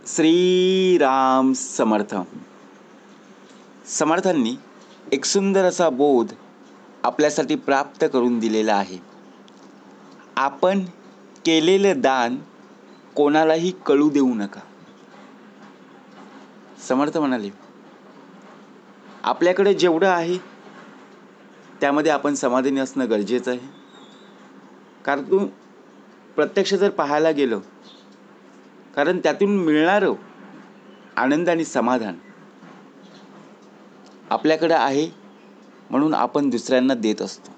श्रीराम समर्थ. समर्थांनी एक सुंदर असा बोध आपल्यासाठी प्राप्त करून दिलेला आहे. आपण केलेलं दान कोणालाही कळू देऊ नका. समर्थ म्हणाले, आपल्याकडे जेवढं आहे त्यामध्ये आपण समाधानी असणं गरजेचं आहे. कारण तू प्रत्यक्ष जर पाहायला गेलो, कारण त्यातून मिळणारं आनंद आणि समाधान आपल्याकडे आहे म्हणून आपण दुसऱ्यांना देत असतो.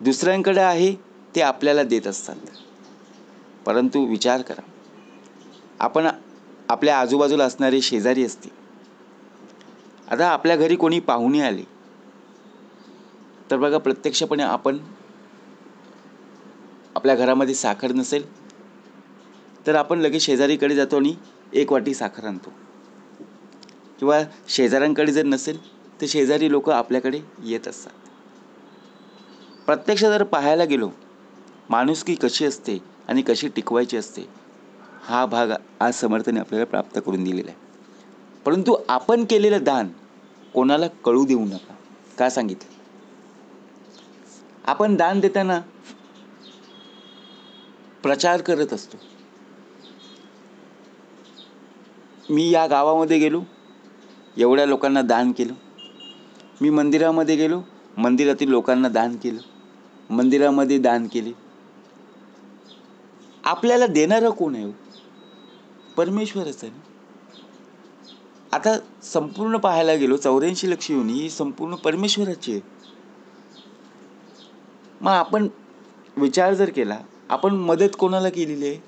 दुसऱ्यांकडे आहे ते आपल्याला देत असतात. परंतु विचार करा, आपण आपल्या आजूबाजूला असणारे शेजारी असतील. आता आपल्या घरी कोणी पाहुणे आले तर बघा, प्रत्यक्षपणे आपण आपल्या घरामध्ये साखर नसेल तर आपण लगेच शेजारीकडे जातो आणि एक वाटी साखर आणतो. किंवा शेजाऱ्यांकडे जर नसेल तर शेजारी लोक आपल्याकडे येत असतात. प्रत्यक्ष जर पाहायला गेलो, माणुसकी कशी असते आणि कशी टिकवायची असते हा भाग आज समर्थाने आपल्याला प्राप्त करून दिलेला आहे. परंतु आपण केलेलं दान कोणाला कळू देऊ नका. का सांगितले? आपण दान देताना प्रचार करत असतो. मी या गावामध्ये गेलो, एवढ्या लोकांना दान केलं. मी मंदिरामध्ये गेलो, मंदिरातील लोकांना दान केलं. मंदिरामध्ये दान केले. आपल्याला देणारं कोण आहे? परमेश्वरच आहे. आता संपूर्ण पाहायला गेलो, 84 लक्ष योनी ही संपूर्ण परमेश्वराची आहे. मग आपण विचार जर केला, आपण मदत कोणाला केलेली आहे?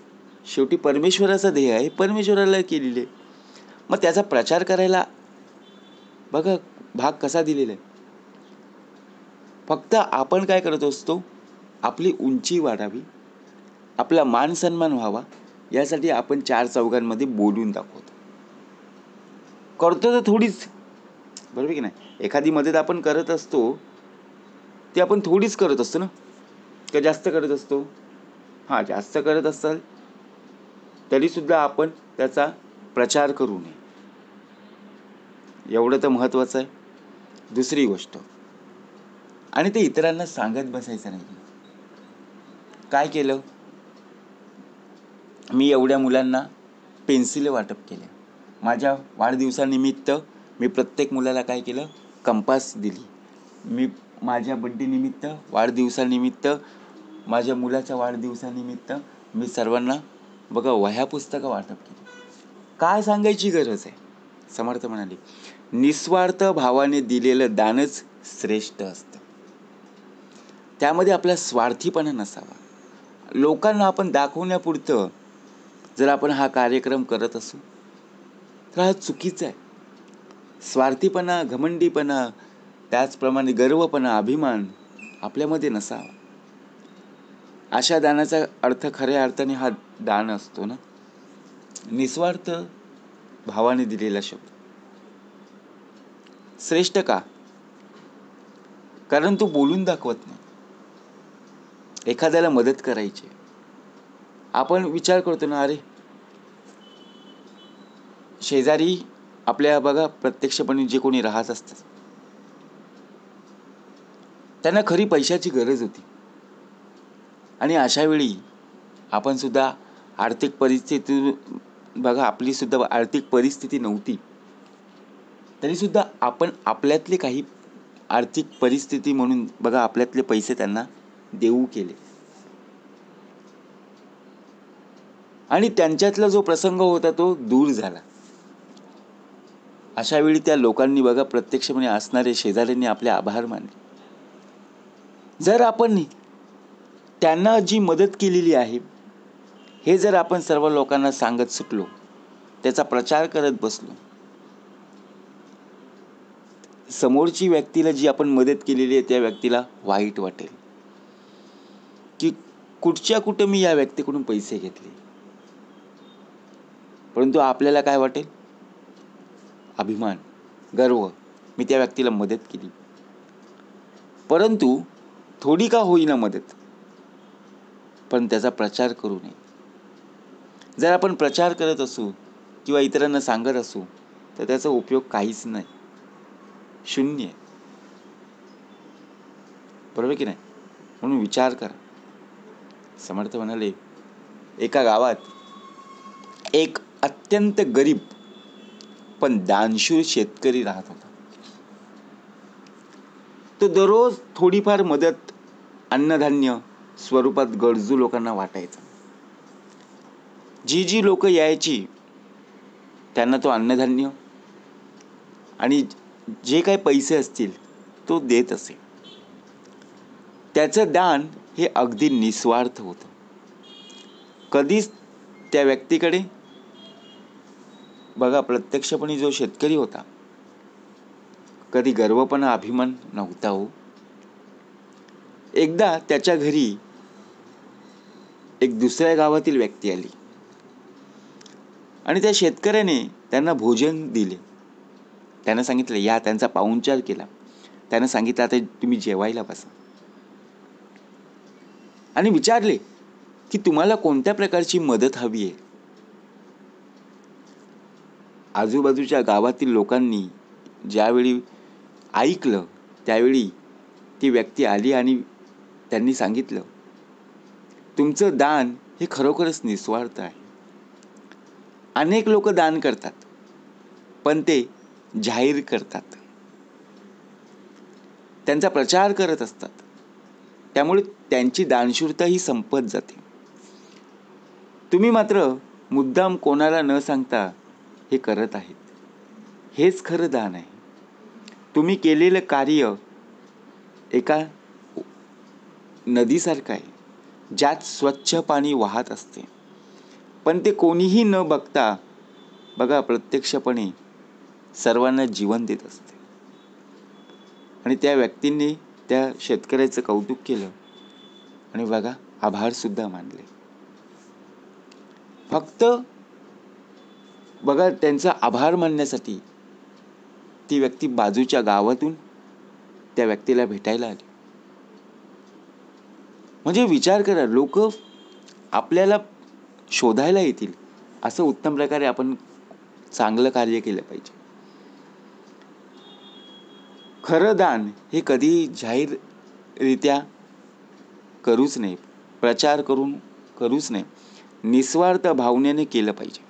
शेवटी परमेश्वराचा ध्येय आहे, परमेश्वराला केलेली आहे. मग त्याचा प्रचार करायला बघा भाग कसा दिलेला आहे. फक्त आपण काय करत असतो, आपली उंची वाढावी, आपला मान सन्मान व्हावा यासाठी आपण चार चौघांमध्ये बोलून दाखवतो. करतो तर थोडीच, बरोबर की नाही? एखादी मदत आपण करत असतो ती आपण थोडीच करत असतो ना, का जास्त करत असतो? हां, जास्त करत असाल तरीसुद्धा आपण त्याचा प्रचार करू नये, एवढं तर महत्त्वाचं आहे. दुसरी गोष्ट, आणि ते इतरांना सांगत बसायचं नाही. काय केलं? मी एवढ्या मुलांना पेन्सिल वाटप केल्या. माझ्या वाढदिवसानिमित्त मी प्रत्येक मुलाला काय केलं? कंपास दिली. मी माझ्या बड्डेनिमित्त, वाढदिवसानिमित्त, माझ्या मुलाच्या वाढदिवसानिमित्त मी सर्वांना बघा वह्या पुस्तकं वाटप केली. काय सांगायची गरज आहे? समर्थ म्हणाले, निस्वार्थ भावाने दिलेलं दानच श्रेष्ठ असतं. त्यामध्ये आपला स्वार्थीपणा नसावा. लोकांना आपण दाखवण्यापुरतं जर आपण हा कार्यक्रम करत असू तर हा चुकीचा आहे. स्वार्थीपणा, घमंडीपणा, त्याचप्रमाणे गर्वपणा, अभिमान आपल्यामध्ये नसावा. अशा दानाचा अर्थ खऱ्या अर्थाने हा दान असतो ना, निस्वार्थ भावाने दिलेला शब्द श्रेष्ठ. का? कारण तू बोलून दाखवत नाही. एखाद्याला मदत करायची, आपण विचार करतो ना, अरे शेजारी आपल्या बघा प्रत्यक्षपणे जे कोणी राहत असतात त्यांना खरी पैशाची गरज होती. आणि अशा वेळी आपण सुद्धा आर्थिक परिस्थिती बघा, आपली सुद्धा आर्थिक परिस्थिती नव्हती तरीसुद्धा आपण आपल्यातले काही आर्थिक परिस्थिती म्हणून बघा आपल्यातले पैसे त्यांना देऊ केले. आणि त्यांच्यातला जो प्रसंग होता तो दूर झाला. अशा वेळी त्या लोकांनी बघा प्रत्यक्षपणे असणारे शेजाऱ्यांनी आपले आभार मानले. जर आपण त्यांना जी मदत केलेली आहे हे जर आपण सर्व लोकांना सांगत सुटलो, त्याचा प्रचार करत बसलो, समोरची व्यक्तीला जी आपण मदत केलेली आहे त्या व्यक्तीला वाईट वाटेल की कुठं मी या व्यक्तीकडून पैसे घेतले. परंतु आपल्याला काय वाटेल? अभिमान, गर्व, मी त्या व्यक्तीला मदत केली. परंतु थोडी का होईना मदत, पण त्याचा प्रचार करू नये. जर आपण प्रचार करत असू किंवा इतरांना सांगत असू तर त्याचा उपयोग काहीच नाही, शून्य आहे. बरोबर की नाही? म्हणून विचार करा. समर्थ म्हणाले, एका गावात एक अत्यंत गरीब पण दानशूर शेतकरी राहत होता. तो दररोज थोडीफार मदत अन्नधान्य स्वरूपात गरजू लोकांना वाटायचा. जी लोक यायची त्यांना तो अन्नधान्य आणि जे काही पैसे असतील तो देत असे. त्याचं दान हे अगदी निस्वार्थ होतं. कधीच त्या व्यक्तीकडे बघा, प्रत्यक्षपणे जो शेतकरी होता, कधी गर्वपणा अभिमान नव्हता हो. एकदा त्याच्या घरी एक दुसऱ्या गावातील व्यक्ती आली आणि त्या शेतकऱ्याने त्यांना भोजन दिले. त्यानं सांगितलं या, त्यांचा पाहुणचार केला. त्यानं सांगितलं आता तुम्ही जेवायला बसा आणि विचारले की तुम्हाला कोणत्या प्रकारची मदत हवी आहे. आजूबाजूच्या गावातील लोकांनी ज्यावेळी ऐकलं त्यावेळी ती व्यक्ती आली आणि त्यांनी सांगितलं, तुमचं दान हे खरोखरच निस्वार्थ आहे. अनेक लोक दान करतात पण ते जाहीर करतात, त्यांचा प्रचार करत असतात. त्यामुळे त्यांची दानशूरता ही संपत जाते. तुम्ही मात्र मुद्दाम कोणाला न सांगता हे करत आहेत. हेच खरं दान आहे. तुम्ही केलेलं कार्य एका नदीसारखं आहे, ज्यात स्वच्छ पाणी वाहत असते, पण ते कोणीही न बघता बघा प्रत्यक्षपणे सर्वांना जीवन देत असते. आणि त्या व्यक्तींनी त्या शेतकऱ्याचं कौतुक केलं आणि बघा आभार सुद्धा मानले. फक्त बघा त्यांचा आभार मानण्यासाठी ती व्यक्ती बाजूच्या गावातून त्या व्यक्तीला भेटायला आली. म्हणजे विचार करा, लोक आपल्याला शोधायला येतील असं उत्तम प्रकारे आपण चांगलं कार्य केलं पाहिजे. खरं दान हे कधी जाहीररित्या करूच नये, प्रचार करून करूच नये, निस्वार्थ भावनेने केलं पाहिजे.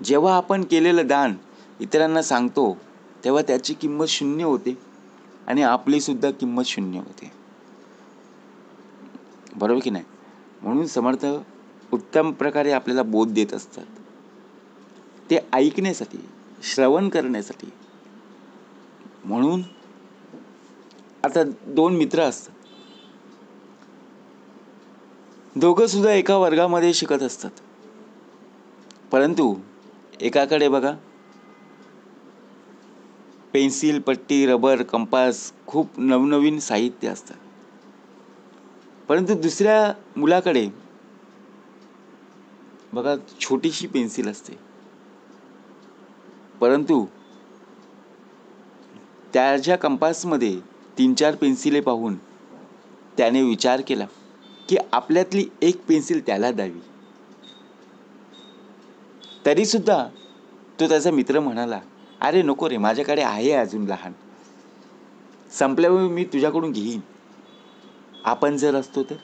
जेव्हा आपण केलेलं दान इतरांना सांगतो तेव्हा त्याची किंमत शून्य होते आणि आपली सुद्धा किंमत शून्य होते. बरोबर की नाही? म्हणून समर्थ उत्तम प्रकारे आपल्याला बोध देत असतात, ते ऐकण्यासाठी, श्रवण करण्यासाठी. म्हणून आता दोन मित्र असतात, दोघं सुद्धा एका वर्गामध्ये शिकत असतात, परंतु एकाकडे बघा पेन्सिल, पट्टी, रबर, कंपास खूप नवनवीन साहित्य असतात, परंतु दुसऱ्या मुलाकडे बघा छोटीशी पेन्सिल असते. परंतु त्याच्या कंपासमध्ये 3-4 पेन्सिले पाहून त्याने विचार केला की आपल्यातली एक पेन्सिल त्याला द्यावी. तरी सुद्धा तो त्याचा मित्र म्हणाला, अरे नको रे, माझ्याकडे आहे अजून लहान, संपल्यावर मी तुझ्याकडून घेईन. आपण जर असतो तर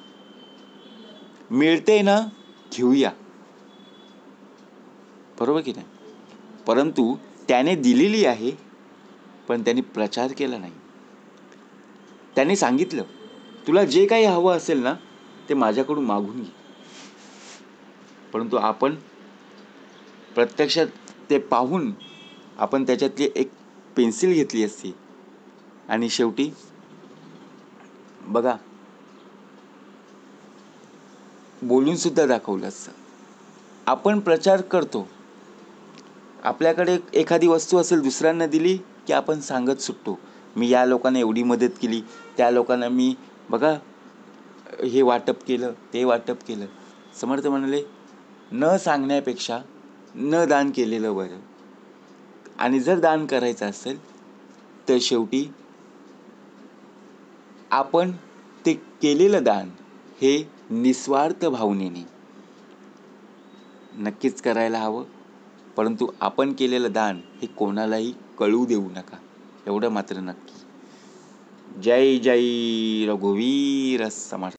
मिळते ना, घेऊया. बरोबर की नाही? परंतु त्याने दिलेली आहे पण त्यांनी प्रचार केला नाही. त्यांनी सांगितलं तुला जे काही हवं असेल ना ते माझ्याकडून मागून घे. परंतु आपण प्रत्यक्षात ते पाहून आपण त्याच्यातली एक पेन्सिल घेतली असती आणि शेवटी बघा बोलून सुद्धा दाखवलं असतं. आपण प्रचार करतो, आपल्याकडे एखादी वस्तू असेल दुसऱ्यांना दिली की आपण सांगत सुटतो, मी या लोकांना एवढी मदत केली, त्या लोकांना मी बघा हे वाटप केलं, ते वाटप केलं. समर्थ म्हणाले, न सांगण्यापेक्षा न दान केलेलं बरं. आणि जर दान करायचं असेल तर शेवटी आपण ते केलेलं दान हे निस्वार्थ भावनेने नक्कीच करायला हवं, परंतु आपण केलेलं दान हे कोणालाही कळू देऊ नका, एवढं मात्र नक्की. जय जय रघुवीर समर्थ.